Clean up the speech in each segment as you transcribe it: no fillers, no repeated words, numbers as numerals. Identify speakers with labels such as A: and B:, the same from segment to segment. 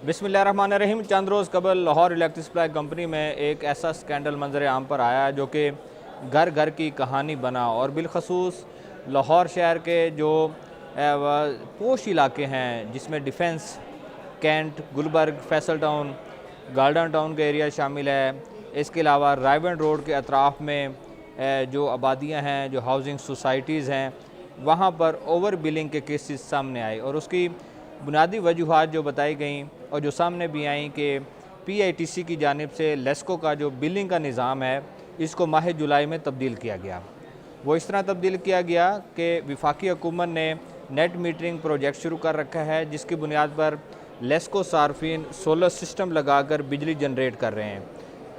A: बिस्मिल्लाहिर्रहमानिर्रहीम। चंद रोज़ कबल Lahore electric supply company में एक ऐसा स्कैंडल मंजर आम पर आया जो कि घर घर की कहानी बना और बिलखसूस लाहौर शहर के जो पोश इलाके हैं जिसमें defence, cantt, Gulberg, Faisal town, garden town के एरिया शामिल है। इसके अलावा रायवन रोड के अतराफ़ में जो आबादियाँ हैं, जो हाउसिंग सोसाइटीज़ हैं, वहाँ पर ओवर बिलिंग के केसेस सामने आए और उसकी बुनियादी वजूहात जो बताई गई और जो सामने भी आई कि PITC की जानिब से लेस्को का जो बिलिंग का निज़ाम है इसको माह जुलाई में तब्दील किया गया। वो इस तरह तब्दील किया गया कि वफाकी हुकूमत ने नेट मीटरिंग प्रोजेक्ट शुरू कर रखा है जिसकी बुनियाद पर लेस्को सार्फिन सोलर सिस्टम लगाकर बिजली जनरेट कर रहे हैं।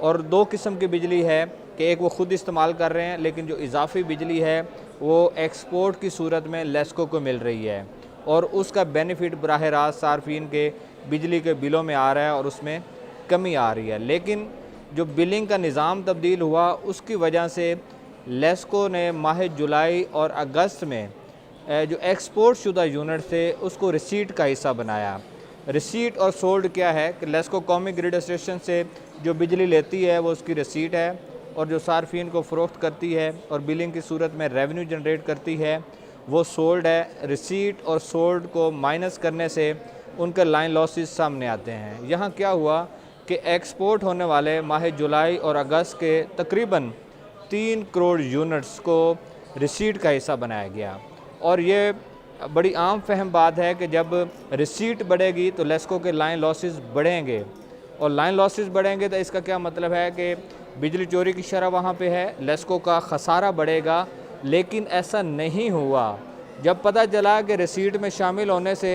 A: और दो किस्म की बिजली है कि एक वो ख़ुद इस्तेमाल कर रहे हैं, लेकिन जो इजाफी बिजली है वो एक्सपोर्ट की सूरत में लेस्को को मिल रही है और उसका बेनिफिट बराह रास्त सार्फिन के बिजली के बिलों में आ रहा है और उसमें कमी आ रही है। लेकिन जो बिलिंग का निज़ाम तब्दील हुआ उसकी वजह से लेस्को ने माह जुलाई और अगस्त में जो एक्सपोर्ट शुदा यूनिट थे उसको रिसीट का हिस्सा बनाया। रिसीट और सोल्ड क्या है कि लेस्को कौमी ग्रिड स्टेशन से जो बिजली लेती है वो उसकी रिसीट है और जो सार्फिन को फ़रोख्त करती है और बिलिंग की सूरत में रेवेन्यू जनरेट करती है वो सोल्ड है। रिसीट और सोल्ड को माइनस करने से उनके लाइन लॉसेस सामने आते हैं। यहाँ क्या हुआ कि एक्सपोर्ट होने वाले माह जुलाई और अगस्त के तकरीबन 3 करोड़ यूनिट्स को रिसीट का हिस्सा बनाया गया और ये बड़ी आम फहम बात है कि जब रिसीट बढ़ेगी तो लेस्को के लाइन लॉसेस बढ़ेंगे और लाइन लॉसेस बढ़ेंगे तो इसका क्या मतलब है कि बिजली चोरी की शरह वहाँ पे है, लेस्को का खसारा बढ़ेगा। लेकिन ऐसा नहीं हुआ। जब पता चला कि रिसीट में शामिल होने से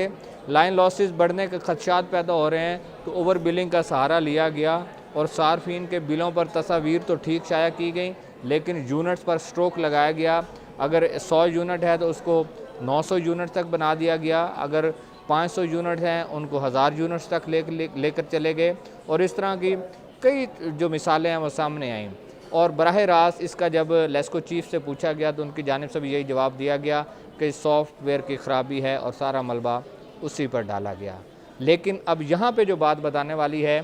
A: लाइन लॉसेस बढ़ने के खदशात पैदा हो रहे हैं तो ओवर बिलिंग का सहारा लिया गया और सार्फिन के बिलों पर तस्वीर तो ठीक शाया की गई लेकिन यूनिट्स पर स्ट्रोक लगाया गया। अगर 100 यूनिट है तो उसको 900 यूनिट तक बना दिया गया, अगर 500 यूनिट हैं उनको 1000 यूनिट्स तक लेकर चले गए और इस तरह की कई जो मिसालें हैं वो सामने आईं। और बराह रास्त इसका जब लेस्को चीफ से पूछा गया तो उनकी जानिब से भी यही जवाब दिया गया कि सॉफ्टवेयर की ख़राबी है और सारा मलबा उसी पर डाला गया। लेकिन अब यहाँ पे जो बात बताने वाली है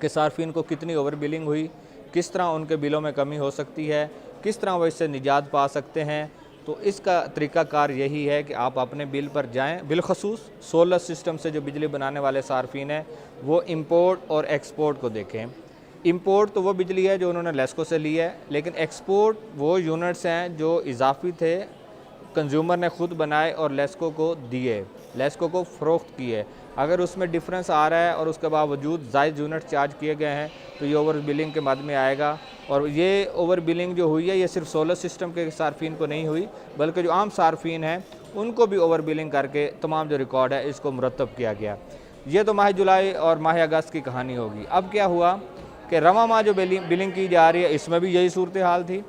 A: कि सार्फिन को कितनी ओवर बिलिंग हुई, किस तरह उनके बिलों में कमी हो सकती है, किस तरह वो इससे निजात पा सकते हैं, तो इसका तरीक़ाकार यही है कि आप अपने बिल पर जाएं। बिलखसूस सोलर सिस्टम से जो बिजली बनाने वाले सार्फिन हैं वो इंपोर्ट और एक्सपोर्ट को देखें। इंपोर्ट तो वो बिजली है जो उन्होंने लेस्को से ली है, लेकिन एक्सपोर्ट वो यूनिट्स हैं जो इजाफी थे, कंज्यूमर ने ख़ुद बनाए और लेस्को को दिए, लेस्को को फ़रोख्त किए। अगर उसमें डिफरेंस आ रहा है और उसके बावजूद ज़ायद यूनिट चार्ज किए गए हैं तो ये ओवर बिलिंग के मद में आएगा। और ये ओवर बिलिंग जो हुई है ये सिर्फ सोलर सिस्टम के सार्फिन को नहीं हुई बल्कि जो आम सार्फिन हैं उनको भी ओवर बिलिंग करके तमाम जो रिकॉर्ड है इसको मुरतब किया गया। ये तो माह जुलाई और माह अगस्त की कहानी होगी। अब क्या हुआ कि रवा माह जो बिलिंग की जा रही है इसमें भी यही सूरत हाल थी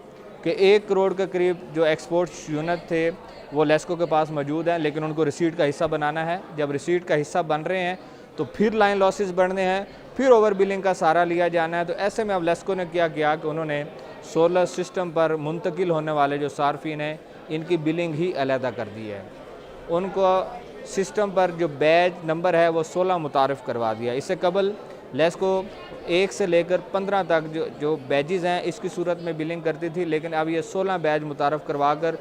A: कि 1 करोड़ के करीब जो एक्सपोर्ट यूनिट थे वो लेस्को के पास मौजूद हैं, लेकिन उनको रिसीट का हिस्सा बनाना है। जब रिसीट का हिस्सा बन रहे हैं तो फिर लाइन लॉसेस बढ़ने हैं, फिर ओवर बिलिंग का सहारा लिया जाना है। तो ऐसे में अब लेस्को ने क्या किया कि उन्होंने सोलर सिस्टम पर मुंतकिल होने वाले जो सार्फिन हैं इनकी बिलिंग ही अलहदा कर दी है। उनको सिस्टम पर जो बैज नंबर है वो 16 मुतारफ़ करवा दिया। इससे कबल लेस्को 1 से लेकर 15 तक जो बैजेज़ हैं इसकी सूरत में बिलिंग करती थी, लेकिन अब ये 16 बैज मुतारफ़ करवा कर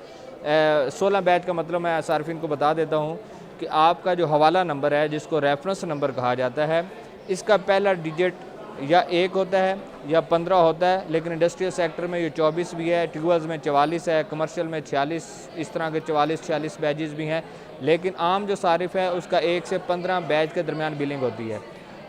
A: 16 बैज का मतलब मैं सार्फिन को बता देता हूँ कि आपका जो हवाला नंबर है जिसको रेफरेंस नंबर कहा जाता है इसका पहला डिजिट या 1 होता है या 15 होता है, लेकिन इंडस्ट्रियल सेक्टर में ये 24 भी है, ट्यूबल्स में 44 है, कमर्शियल में 46, इस तरह के 44-46 बैजेज़ भी हैं। लेकिन आम जो सारिफ है उसका 1 से 15 बैज के दरमियान बिलिंग होती है।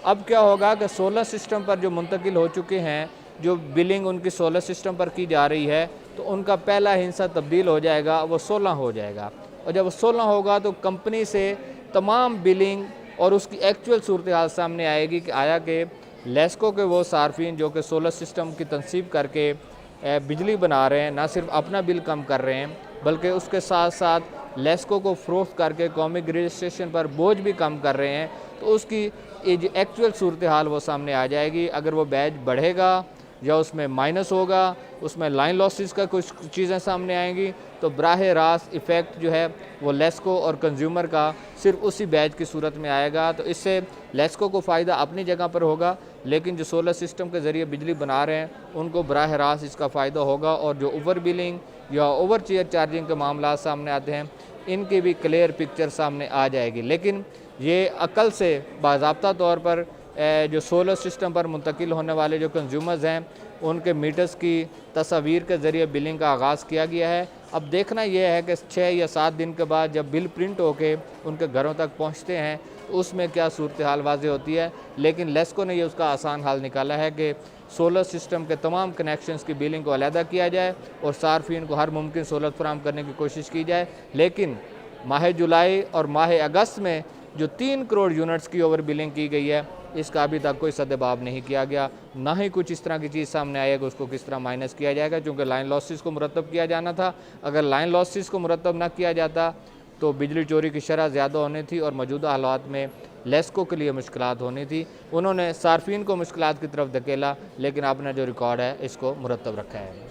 A: अब क्या होगा कि सोलर सिस्टम पर जो मुंतकिल हो चुके हैं, जो बिलिंग उनकी सोलर सिस्टम पर की जा रही है तो उनका पहला हिस्सा तब्दील हो जाएगा, वो 16 हो जाएगा। और जब 16 होगा तो कंपनी से तमाम बिलिंग और उसकी एक्चुअल सूरत हाल सामने आएगी कि आया कि लेस्को के वो सार्फिन जो कि सोलर सिस्टम की तनसीब करके बिजली बना रहे हैं ना सिर्फ अपना बिल कम कर रहे हैं बल्कि उसके साथ साथ लेस्को को फ़रोख्त करके कौमी ग्रिड स्टेशन पर बोझ भी कम कर रहे हैं। तो उसकी एक्चुअल सूरत हाल वो सामने आ जाएगी। अगर वो बैज बढ़ेगा या उसमें माइनस होगा, उसमें लाइन लॉसेस का कुछ चीज़ें सामने आएंगी, तो बराह रास्त इफ़ेक्ट जो है वो लेस्को और कंज्यूमर का सिर्फ उसी बैच की सूरत में आएगा। तो इससे लेस्को को फ़ायदा अपनी जगह पर होगा, लेकिन जो सोलर सिस्टम के ज़रिए बिजली बना रहे हैं उनको बराह रास्त इसका फ़ायदा होगा। और जो ओवर बिलिंग या ओवर चार्जिंग के मामला सामने आते हैं, इनकी भी क्लियर पिक्चर सामने आ जाएगी। लेकिन ये अकल से बाज़ाब्ता तौर पर जो सोलर सिस्टम पर मुंतकिल होने वाले जो कंज्यूमर्स हैं उनके मीटर्स की तस्वीर के ज़रिए बिलिंग का आगाज़ किया गया है। अब देखना यह है कि 6 या 7 दिन के बाद जब बिल प्रिंट होके उनके घरों तक पहुंचते हैं तो उसमें क्या सूरत हाल वाज़ेह होती है। लेकिन लेस्को ने ये उसका आसान हल निकाला है कि सोलर सिस्टम के तमाम कनेक्शंस की बिलिंग को अलहदा किया जाए और सार्फिन को हर मुमकिन सहूलत फराहम करने की कोशिश की जाए। लेकिन माह जुलाई और माह अगस्त में जो 3 करोड़ यूनिट्स की ओवर बिलिंग की गई है, इसका अभी तक कोई सद्देबाब नहीं किया गया, ना ही कुछ इस तरह की चीज़ सामने आई है कि उसको किस तरह माइनस किया जाएगा, क्योंकि लाइन लॉसेस को मुरतब किया जाना था। अगर लाइन लॉसेस को मुरतब ना किया जाता तो बिजली चोरी की शरह ज़्यादा होनी थी और मौजूदा हालात में लेस्को के लिए मुश्किलात होनी थी। उन्होंने सार्फिन को मुश्किलात की तरफ धकेला, लेकिन आपने जो रिकॉर्ड है इसको मुरतब रखा है।